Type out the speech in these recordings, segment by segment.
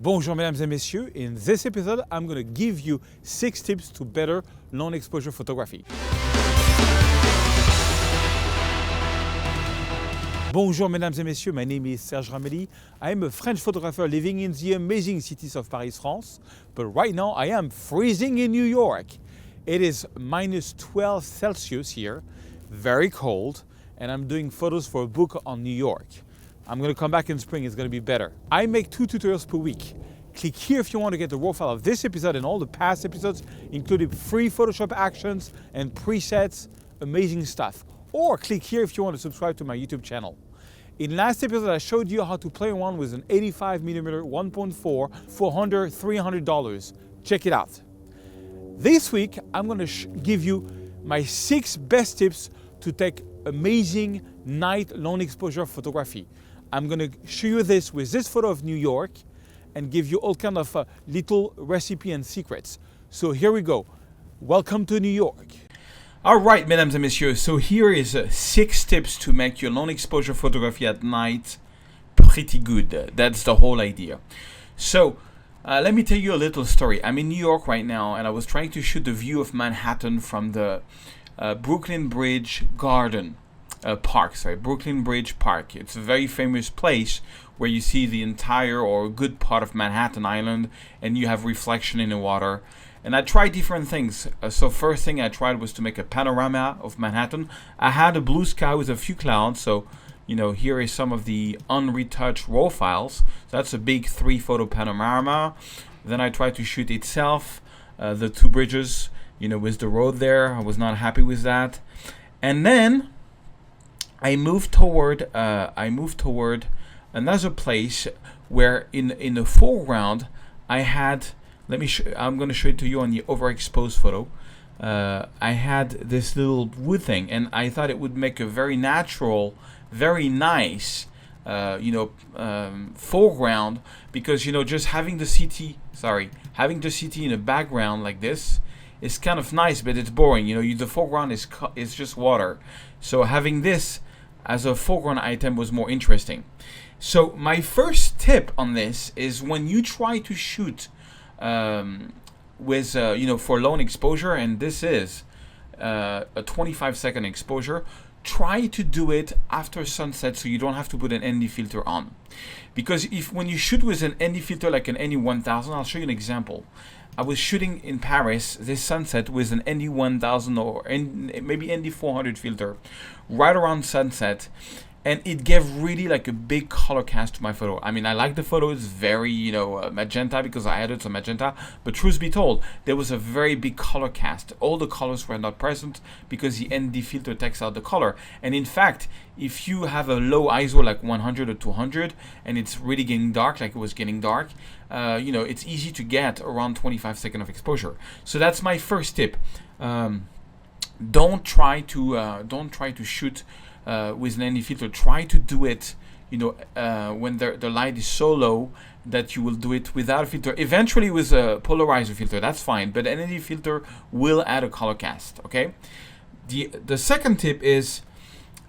Bonjour mesdames et messieurs, in this episode I'm going to give you 6 tips to better long exposure photography. Bonjour mesdames et messieurs, my name is Serge Ramelli. I am a French photographer living in the amazing cities of Paris, France, but right now I am freezing in New York. It is minus 12 Celsius here, very cold, and I'm doing photos for a book on New York. I'm going to come back in spring, it's going to be better. I make 2 tutorials per week. Click here if you want to get the raw file of this episode and all the past episodes, including free Photoshop actions and presets, amazing stuff. Or click here if you want to subscribe to my YouTube channel. In last episode, I showed you how to play around with an 85mm 1.4 for under $300. Check it out. This week, I'm going to give you my 6 best tips to take amazing night long exposure photography. I'm going to show you this with this photo of New York and give you all kind of little recipe and secrets. So here we go. Welcome to New York. All right, mesdames et messieurs. So here is 6 tips to make your long exposure photography at night pretty good. That's the whole idea. So let me tell you a little story. I'm in New York right now and I was trying to shoot the view of Manhattan from the Brooklyn Bridge Garden. Brooklyn Bridge Park. It's a very famous place where you see the entire or a good part of Manhattan Island and you have reflection in the water. And I tried different things. So first thing I tried was to make a panorama of Manhattan. I had a blue sky with a few clouds. So, you know, here is some of the unretouched raw files. So that's a big 3-photo panorama. Then I tried to shoot itself, the 2 bridges, you know, with the road there. I was not happy with that. And then I moved toward another place where in the foreground I had, I'm going to show it to you on the overexposed photo. I had this little wood thing and I thought it would make a very natural, very nice foreground, because just having the city in the background like this is kind of nice, but it's boring. The foreground is just water. So having this as a foreground item was more interesting. So my first tip on this is when you try to shoot with for long exposure, and this is a 25-second exposure, try to do it after sunset so you don't have to put an ND filter on. Because when you shoot with an ND filter like an ND1000, I'll show you an example. I was shooting in Paris this sunset with an ND1000 or maybe ND400 filter right around sunset, and it gave really like a big color cast to my photo. I mean, I like the photo, it's very magenta because I added some magenta, but truth be told, there was a very big color cast. All the colors were not present because the ND filter takes out the color. And in fact, if you have a low ISO like 100 or 200 and it's really getting dark, like it was getting dark, it's easy to get around 25 seconds of exposure. So that's my first tip. Don't try to shoot with an ND filter. Try to do it when the light is so low that you will do it without a filter. Eventually with a polarizer filter, that's fine, but an ND filter will add a color cast. Okay. The second tip is,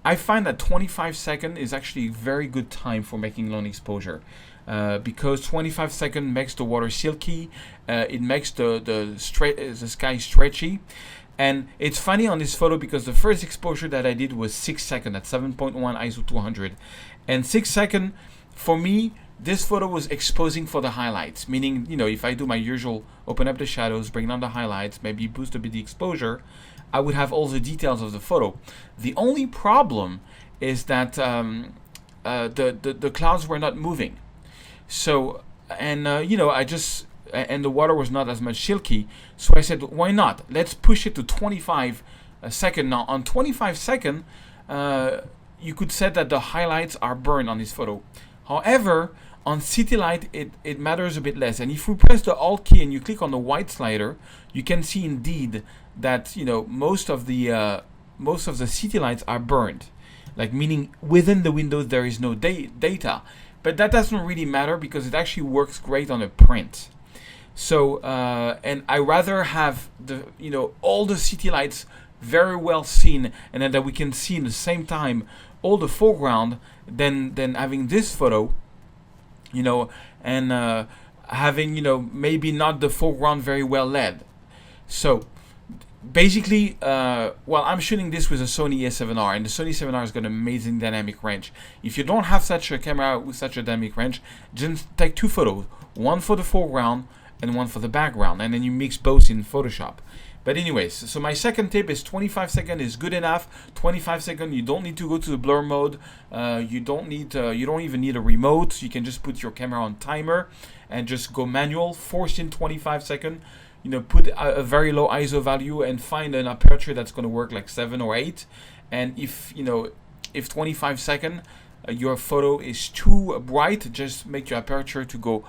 I find that 25 seconds is actually a very good time for making long exposure, because 25 seconds makes the water silky, it makes the sky stretchy. And it's funny on this photo because the first exposure that I did was 6 seconds at 7.1 ISO 200. And 6 seconds, for me, this photo was exposing for the highlights. Meaning, if I do my usual open up the shadows, bring down the highlights, maybe boost a bit the exposure, I would have all the details of the photo. The only problem is that the clouds were not moving. So, and and the water was not as much silky, so I said, why not? Let's push it to 25 seconds. Now, on 25 seconds, you could say that the highlights are burned on this photo. However, on city light, it matters a bit less. And if we press the Alt key and you click on the white slider, you can see indeed that most of the city lights are burned, like meaning within the windows there is no data. But that doesn't really matter because it actually works great on a print. So, and I rather have all the city lights very well seen, and then that we can see in the same time all the foreground than having this photo, and having, you know, maybe not the foreground very well led. So basically, well, I'm shooting this with a Sony A7R, and the Sony A7R has got an amazing dynamic range. If you don't have such a camera with such a dynamic range, just take 2 photos, one for the foreground and one for the background, and then you mix both in Photoshop. But anyways, so my second tip is 25 seconds is good enough. 25 seconds, you don't need to go to the blur mode. You don't even need a remote. You can just put your camera on timer and just go manual, force in 25 seconds. You know, put a very low ISO value and find an aperture that's going to work like 7 or 8. And if, you know, if 25 seconds your photo is too bright, just make your aperture to go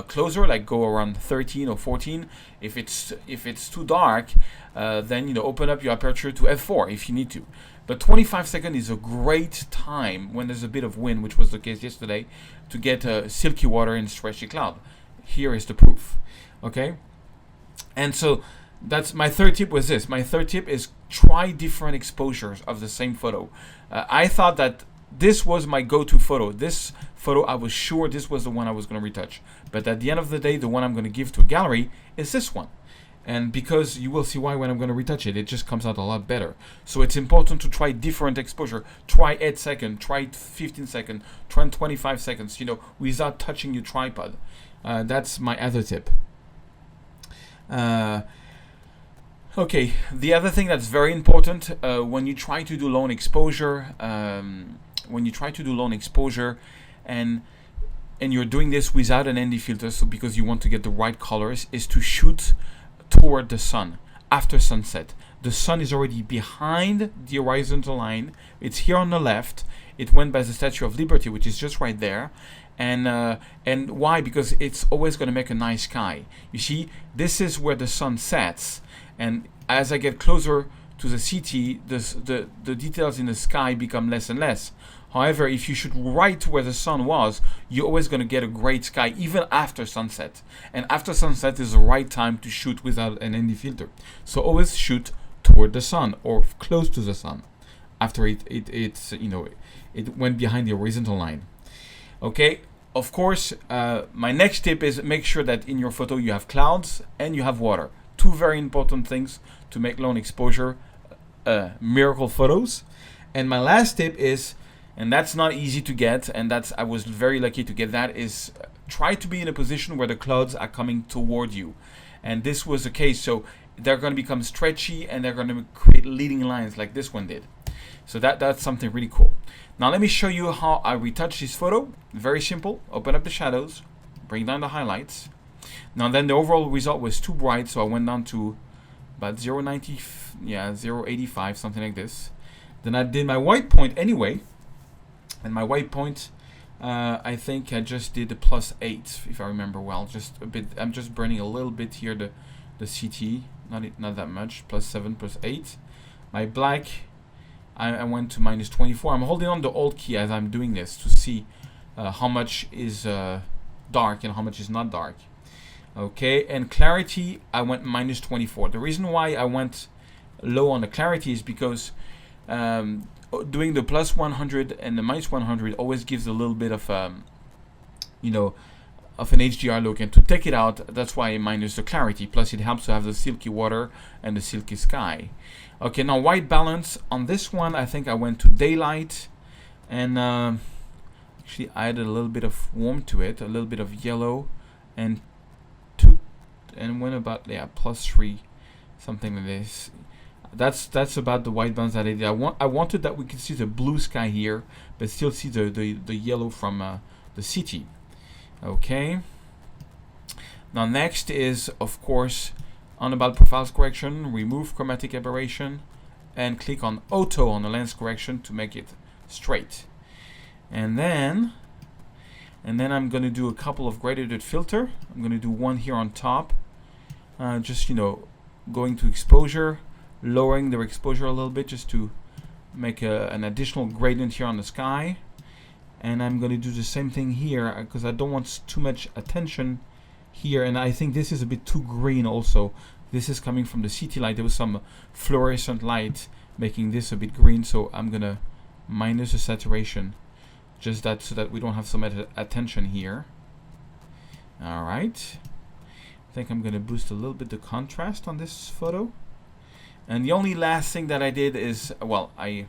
closer, like go around 13 or 14. If it's too dark, then, you know, open up your aperture to f4 if you need to. But 25 seconds is a great time when there's a bit of wind, which was the case yesterday, to get silky water and stretchy cloud. Here is the proof. Okay. And so that's my third tip was this. My third tip is try different exposures of the same photo. I thought that this was my go-to photo. This photo, I was sure this was the one I was going to retouch. But at the end of the day, the one I'm going to give to a gallery is this one. And because you will see why when I'm going to retouch it, it just comes out a lot better. So it's important to try different exposure. Try 8 seconds, try 15 seconds, try 25 seconds, you know, without touching your tripod. That's my other tip. Okay, the other thing that's very important when you try to do long exposure, and you're doing this without an ND filter, so because you want to get the right colors, is to shoot toward the sun after sunset. The sun is already behind the horizontal line. It's here on the left. It went by the Statue of Liberty, which is just right there. And why? Because it's always going to make a nice sky. You see, this is where the sun sets, and as I get closer to the city, the details in the sky become less and less. However, if you shoot right where the sun was, you're always going to get a great sky even after sunset. And after sunset is the right time to shoot without an ND filter. So always shoot toward the sun or close to the sun after it's you know, it went behind the horizontal line. Okay, of course, my next tip is make sure that in your photo you have clouds and you have water. 2 very important things to make long exposure miracle photos. And my last tip is, and that's not easy to get, and I was very lucky to get that, is try to be in a position where the clouds are coming toward you. And this was the case, so they're going to become stretchy and they're going to create leading lines like this one did. So that's something really cool. Now let me show you how I retouch this photo. Very simple. Open up the shadows, bring down the highlights. Now then the overall result was too bright, so I went down to about 0.90, yeah, 0.85, something like this. Then I did my white point anyway, and my white point, I think I just did the +8, if I remember well. Just a bit. I'm just burning a little bit here the CT, not that much. +7, +8. My black, I went to -24. I'm holding on the Alt key as I'm doing this to see how much is dark and how much is not dark. Okay, and clarity, I went -24. The reason why I went low on the clarity is because doing the +100 and the -100 always gives a little bit of, you know, of an HDR look, and to take it out, that's why I minus the clarity. Plus, it helps to have the silky water and the silky sky. Okay, now white balance on this one, I think I went to daylight, and actually added a little bit of warmth to it, a little bit of yellow, and went about +3, something like this. That's about the white balance that I did. I wanted that we could see the blue sky here, but still see the yellow from the city. Okay. Now next is, of course, on about profiles correction, remove chromatic aberration, and click on auto on the lens correction to make it straight. And then I'm going to do a couple of graded filter. I'm going to do one here on top, just, you know, going to exposure, lowering the exposure a little bit just to make an additional gradient here on the sky. And I'm going to do the same thing here because I don't want too much attention here, and I think this is a bit too green also. This is coming from the city light. There was some fluorescent light making this a bit green, so I'm going to minus the saturation, just that so that we don't have so much attention here. All right. I think I'm going to boost a little bit the contrast on this photo. And the only last thing that I did is, well, I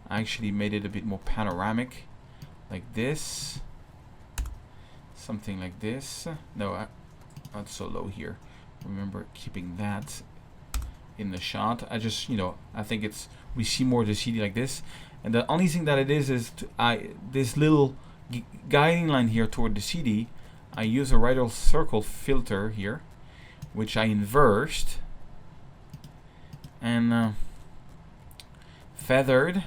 actually made it a bit more panoramic, like this. Something like this. No, not so low here. Remember keeping that in the shot. I just, I think we see more of the CD like this. And the only thing that it is this little guiding line here toward the CD, I use a radial circle filter here, which I inversed and feathered,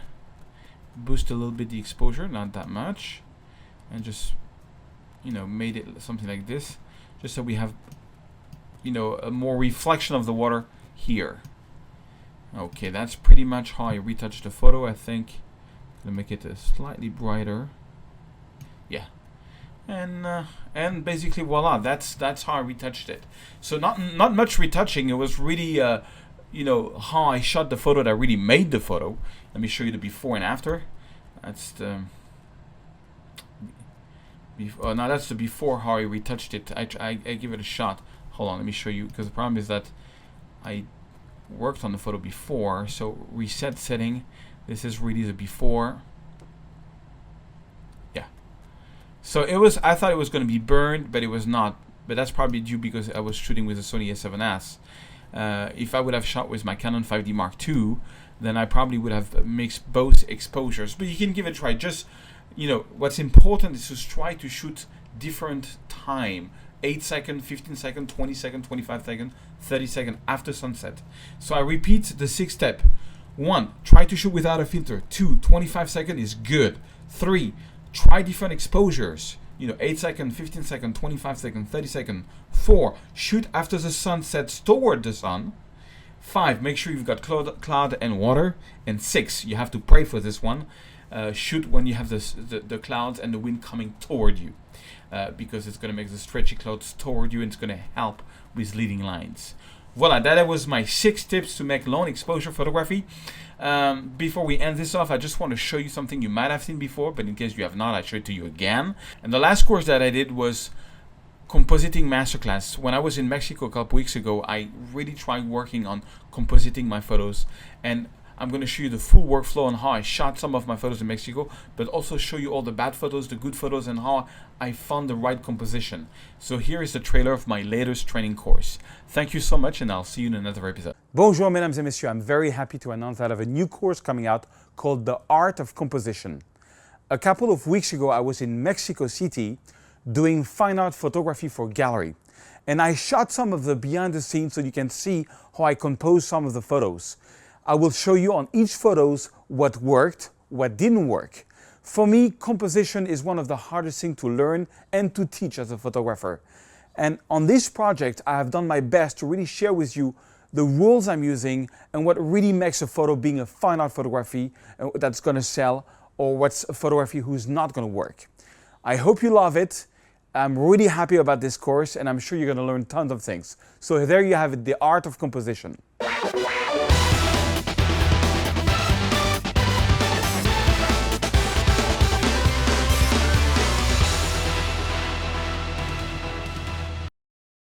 boost a little bit the exposure, not that much, and just made it something like this, just so we have a more reflection of the water here. Okay, that's pretty much how I retouched the photo. I think I'm gonna make it a slightly brighter. Yeah. And basically voila, that's how I retouched it. So not much retouching. It was really how I shot the photo that really made the photo. Let me show you the before and after. That's the now that's the before, how I retouched it. I give it a shot. Hold on, let me show you, because the problem is that I worked on the photo before. So reset setting. This is really the before. So I thought it was going to be burned, but it was not. But that's probably due because I was shooting with a Sony A7S. If I would have shot with my Canon 5D Mark II, then I probably would have mixed both exposures. But you can give it a try. Just, what's important is to try to shoot different time. 8 second, 15 second, 20 second, 25 second, 30 second after sunset. So I repeat the 6 step. 1, try to shoot without a filter. 2, 25 second is good. 3, try different exposures, 8 second, 15 second, 25 second, 30 second. 4, shoot after the sun sets toward the sun. 5, make sure you've got cloud and water. And 6, you have to pray for this one. Shoot when you have the clouds and the wind coming toward you, because it's going to make the stretchy clouds toward you, and it's going to help with leading lines. Voila, that was my 6 tips to make long exposure photography. Before we end this off, I just want to show you something you might have seen before, but in case you have not, I'll show it to you again. And the last course that I did was compositing masterclass. When I was in Mexico a couple weeks ago, I really tried working on compositing my photos, and I'm going to show you the full workflow on how I shot some of my photos in Mexico, but also show you all the bad photos, the good photos, and how I found the right composition. So here is the trailer of my latest training course. Thank you so much, and I'll see you in another episode. Bonjour, mesdames et messieurs. I'm very happy to announce that I have a new course coming out called The Art of Composition. A couple of weeks ago, I was in Mexico City doing fine art photography for gallery. And I shot some of the behind the scenes so you can see how I composed some of the photos. I will show you on each photos what worked, what didn't work. For me, composition is one of the hardest things to learn and to teach as a photographer. And on this project, I have done my best to really share with you the rules I'm using and what really makes a photo being a fine art photography that's going to sell, or what's a photography who's not going to work. I hope you love it. I'm really happy about this course, and I'm sure you're going to learn tons of things. So there you have it, The Art of Composition.